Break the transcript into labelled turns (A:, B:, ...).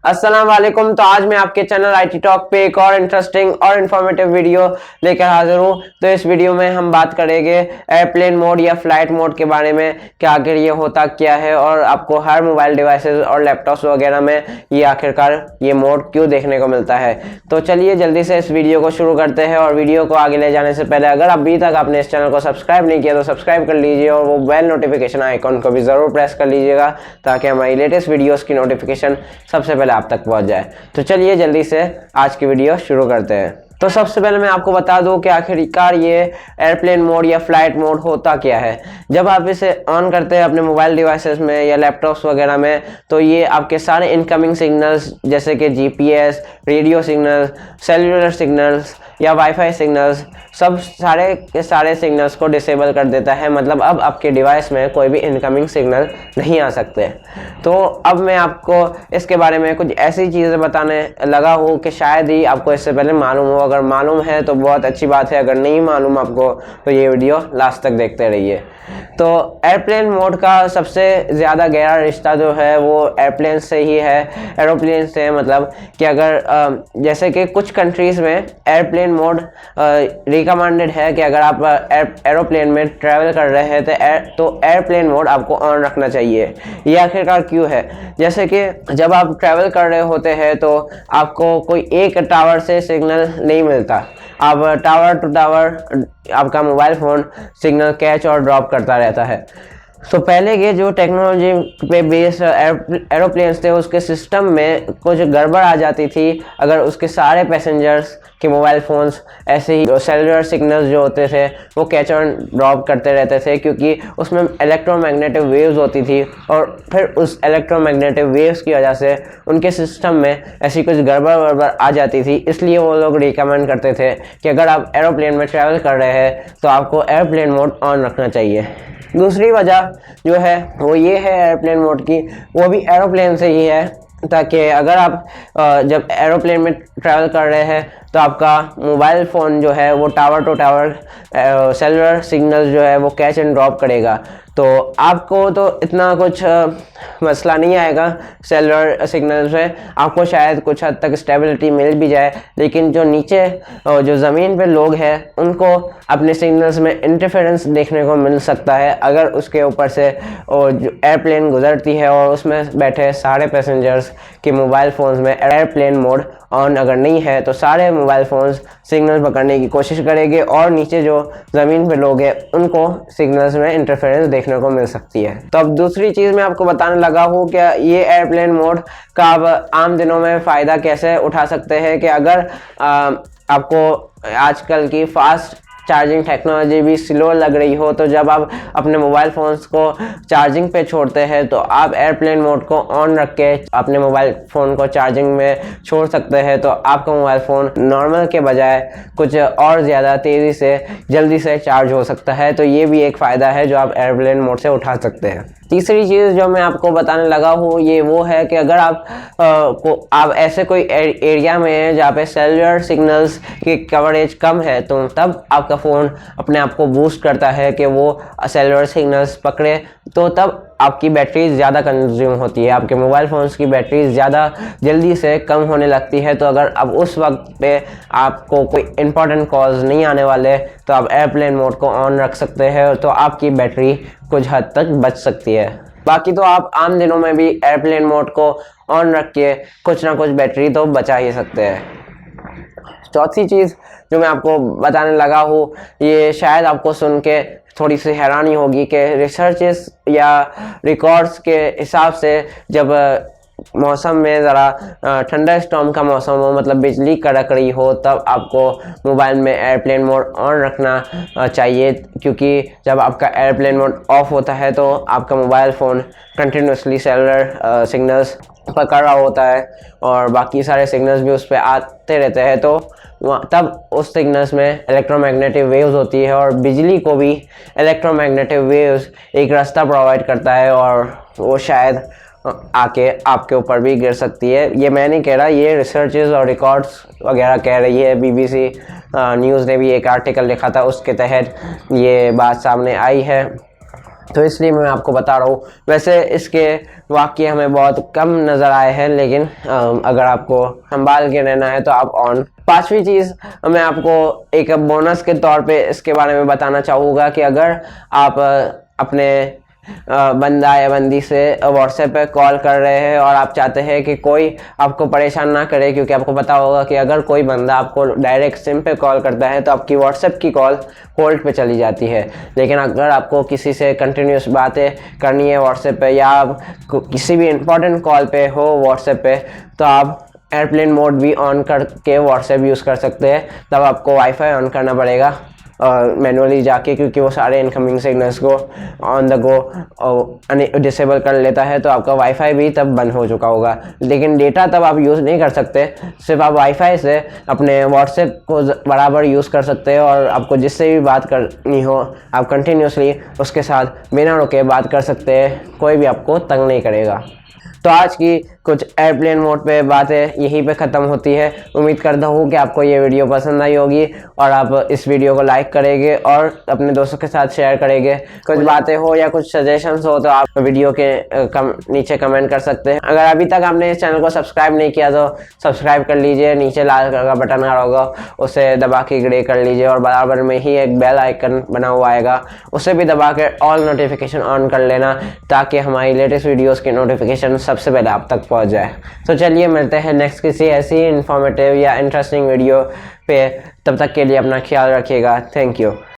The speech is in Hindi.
A: अस्सलाम वालेकुम। तो आज मैं आपके चैनल आईटी टॉक पे एक और इंटरेस्टिंग और इन्फॉर्मेटिव वीडियो लेकर हाजिर हूँ। तो इस वीडियो में हम बात करेंगे एयरप्लेन मोड या फ्लाइट मोड के बारे में कि आखिर ये होता क्या है और आपको हर मोबाइल डिवाइसेस और लैपटॉप्स वगैरह में ये आखिरकार ये मोड क्यों देखने को मिलता है। तो चलिए जल्दी से इस वीडियो को शुरू करते हैं। और वीडियो को आगे ले जाने से पहले अगर अभी तक आपने इस चैनल को सब्सक्राइब नहीं किया तो सब्सक्राइब कर लीजिए और वो बेल नोटिफिकेशन आइकॉन को भी ज़रूर प्रेस कर लीजिएगा ताकि हमारी लेटेस्ट वीडियोस की नोटिफिकेशन सबसे पहले आप तक पहुंच जाए। तो चलिए जल्दी से आज की वीडियो शुरू करते हैं। तो सबसे पहले मैं आपको बता दूं कि आखिरकार ये एयरप्लेन मोड या फ्लाइट मोड होता क्या है। जब आप इसे ऑन करते हैं अपने मोबाइल डिवाइसेस में या लैपटॉप्स वगैरह में तो ये आपके सारे इनकमिंग सिग्नल्स जैसे कि GPS, radio signals, cellular signals या वाईफाई सिग्नल्स सब सारे के सारे सिग्नल्स को डिसेबल कर देता है। मतलब अब आपके डिवाइस में कोई भी इनकमिंग सिग्नल नहीं आ सकते। तो अब मैं आपको इसके बारे में कुछ ऐसी चीज़ें बताने लगा हूँ कि शायद ही आपको इससे पहले मालूम हो। अगर मालूम है तो बहुत अच्छी बात है, अगर नहीं मालूम आपको तो ये वीडियो लास्ट तक देखते रहिए। तो एयरप्लेन मोड का सबसे ज़्यादा गहरा रिश्ता जो है वो एयरप्लेन से ही है, एरोप्लेन से। मतलब कि अगर जैसे कि कुछ कंट्रीज़ में एयरप्लेन मोड रिकमेंडेड है कि अगर आप एरोप्लेन में ट्रैवल कर रहे हैं तो एयरप्लेन मोड आपको ऑन रखना चाहिए। ये आखिरकार क्यों है? जैसे कि जब आप ट्रैवल कर रहे होते हैं तो आपको कोई एक टावर से सिग्नल नहीं मिलता। आप टावर टू टावर आपका मोबाइल फ़ोन सिग्नल कैच और ड्रॉप करता रहता है। तो पहले के जो टेक्नोलॉजी पे बेस्ड एरोप्लेन्स थे उसके सिस्टम में कुछ गड़बड़ आ जाती थी अगर उसके सारे पैसेंजर्स के मोबाइल फ़ोन्स ऐसे ही सेलुलर सिग्नल्स जो होते थे वो कैच और ड्रॉप करते रहते थे, क्योंकि उसमें इलेक्ट्रोमैग्नेटिक वेव्स होती थी और फिर उस इलेक्ट्रोमैग्नेटिक वेव्स की वजह से उनके सिस्टम में ऐसी कुछ गड़बड़ आ जाती थी। इसलिए वो लोग रिकमेंड करते थे कि अगर आप एरोप्लेन में ट्रैवल कर रहे हैं तो आपको एयरप्लेन मोड ऑन रखना चाहिए। दूसरी वजह जो है वो ये है एयरप्लेन मोड की, वो भी एरोप्लेन से ही है, ताकि अगर आप जब एरोप्लेन में ट्रैवल कर रहे हैं तो आपका मोबाइल फ़ोन जो है वो tower to tower cellular signal जो है वो कैच एंड ड्रॉप करेगा। तो आपको तो इतना कुछ मसला नहीं आएगा सेलुलर सिग्नल से, आपको शायद कुछ हद तक स्टेबिलिटी मिल भी जाए। लेकिन जो नीचे जो ज़मीन पे लोग हैं उनको अपने सिग्नल्स में इंटरफेरेंस देखने को मिल सकता है अगर उसके ऊपर से और जो एयरप्लेन गुजरती है और उसमें बैठे सारे पैसेंजर्स के मोबाइल फ़ोन्स में एयरप्लेन मोड ऑन अगर नहीं है तो सारे मोबाइल फ़ोन्स सिग्नल पकड़ने की कोशिश करेंगे और नीचे जो ज़मीन पे लोग हैं उनको सिग्नल्स में इंटरफेरेंस देखने को मिल सकती है। तो अब दूसरी चीज़ मैं आपको बताने लगा हूँ कि ये एयरप्लेन मोड का अब आम दिनों में फ़ायदा कैसे उठा सकते हैं कि अगर आपको आजकल की फास्ट चार्जिंग टेक्नोलॉजी भी स्लो लग रही हो तो जब आप अपने मोबाइल फ़ोन्स को चार्जिंग पे छोड़ते हैं तो आप एयरप्लेन मोड को ऑन रख के अपने मोबाइल फ़ोन को चार्जिंग में छोड़ सकते हैं। तो आपका मोबाइल फ़ोन नॉर्मल के बजाय कुछ और ज़्यादा तेज़ी से जल्दी से चार्ज हो सकता है। तो ये भी एक फ़ायदा है जो आप एयरप्लेन मोड से उठा सकते हैं। तीसरी चीज़ जो मैं आपको बताने लगा हूँ ये वो है कि अगर आप ऐसे कोई एरिया में हैं जहाँ पे सेलुलर सिग्नल्स की कवरेज कम है तो तब आपका फ़ोन अपने आप को बूस्ट करता है कि वो सेलुलर सिग्नल्स पकड़े, तो तब आपकी बैटरी ज़्यादा कंज्यूम होती है, आपके मोबाइल फ़ोन्स की बैटरी ज़्यादा जल्दी से कम होने लगती है। तो अगर अब उस वक्त पे आपको कोई इंपॉर्टेंट कॉल्स नहीं आने वाले तो आप एयरप्लेन मोड को ऑन रख सकते हैं, तो आपकी बैटरी कुछ हद तक बच सकती है। बाकी तो आप आम दिनों में भी एयरप्लेन मोड को ऑन रख के कुछ ना कुछ बैटरी तो बचा ही सकते हैं। चौथी चीज़ जो मैं आपको बताने लगा हूँ ये शायद आपको सुन के थोड़ी सी हैरानी होगी कि रिसर्चेस या रिकॉर्ड्स के हिसाब से जब मौसम में ज़रा ठंडा स्टॉर्म का मौसम हो, मतलब बिजली कड़क रही हो, तब आपको मोबाइल में एयरप्लेन मोड ऑन रखना चाहिए, क्योंकि जब आपका एयरप्लेन मोड ऑफ होता है तो आपका mobile phone continuously cellular signals पकड़ रहा होता है और बाकी सारे सिग्नल्स भी उस पर आते रहते हैं। तो तब उस सिग्नल्स में इलेक्ट्रोमैग्नेटिक वेव्स होती है और बिजली को भी इलेक्ट्रोमैग्नेटिक वेव्स एक रास्ता प्रोवाइड करता है और वो शायद आके आपके ऊपर भी गिर सकती है। ये मैं नहीं कह रहा, ये रिसर्चेस और रिकॉर्ड्स वगैरह कह रही है। बीबीसी न्यूज़ ने भी एक आर्टिकल लिखा था, उसके तहत ये बात सामने आई है। तो इसलिए मैं आपको बता रहा हूँ। वैसे इसके वाक्य हमें बहुत कम नज़र आए हैं, लेकिन अगर आपको संभाल के रहना है तो आप ऑन। पांचवी चीज़ मैं आपको एक बोनस के तौर पे इसके बारे में बताना चाहूँगा कि अगर आप अपने बंदा या बंदी से व्हाट्सएप पे कॉल कर रहे हैं और आप चाहते हैं कि कोई आपको परेशान ना करे, क्योंकि आपको पता होगा कि अगर कोई बंदा आपको डायरेक्ट सिम पे कॉल करता है तो आपकी व्हाट्सएप की कॉल होल्ड पे चली जाती है। लेकिन अगर आपको किसी से कंटिन्यूस बातें करनी है व्हाट्सएप पे, या आप किसी भी इंपॉर्टेंट कॉल पे हो व्हाट्सएप पे, तो आप एयरप्लेन मोड भी ऑन करके व्हाट्सएप यूज़ कर सकते हैं। तब आपको वाईफाई ऑन करना पड़ेगा मैनुअली जाके, क्योंकि वो सारे इनकमिंग सिग्नल्स को ऑन द गो डिसेबल कर लेता है। तो आपका वाईफाई भी तब बंद हो चुका होगा, लेकिन डेटा तब आप यूज़ नहीं कर सकते। सिर्फ आप वाईफाई से अपने व्हाट्सएप को बराबर यूज़ कर सकते हैं, और आपको जिससे भी बात करनी हो आप कंटिन्यूसली उसके साथ बिना रुके बात कर सकते हैं, कोई भी आपको तंग नहीं करेगा। तो आज की कुछ एयरप्लेन मोड पे बातें यहीं पे ख़त्म होती है। उम्मीद करता हूँ कि आपको ये वीडियो पसंद आई होगी और आप इस वीडियो को लाइक करेंगे और अपने दोस्तों के साथ शेयर करेंगे। कुछ बातें हो या कुछ सजेशंस हो तो आप वीडियो के नीचे कमेंट कर सकते हैं। अगर अभी तक आपने इस चैनल को सब्सक्राइब नहीं किया तो सब्सक्राइब कर लीजिए। नीचे लाल कलर का बटन आ रहा होगा, उसे दबा के ग्रे कर लीजिए, और बराबर में ही एक बेल आइकन बना हुआ आएगा, उसे भी दबा के ऑल नोटिफिकेशन ऑन कर लेना, ताकि हमारी लेटेस्ट वीडियोज़ की नोटिफिकेशन सबसे पहले आप तक पहुंच जाए। तो चलिए मिलते हैं नेक्स्ट किसी ऐसी इंफॉर्मेटिव या इंटरेस्टिंग वीडियो पे। तब तक के लिए अपना ख्याल रखिएगा। Thank you.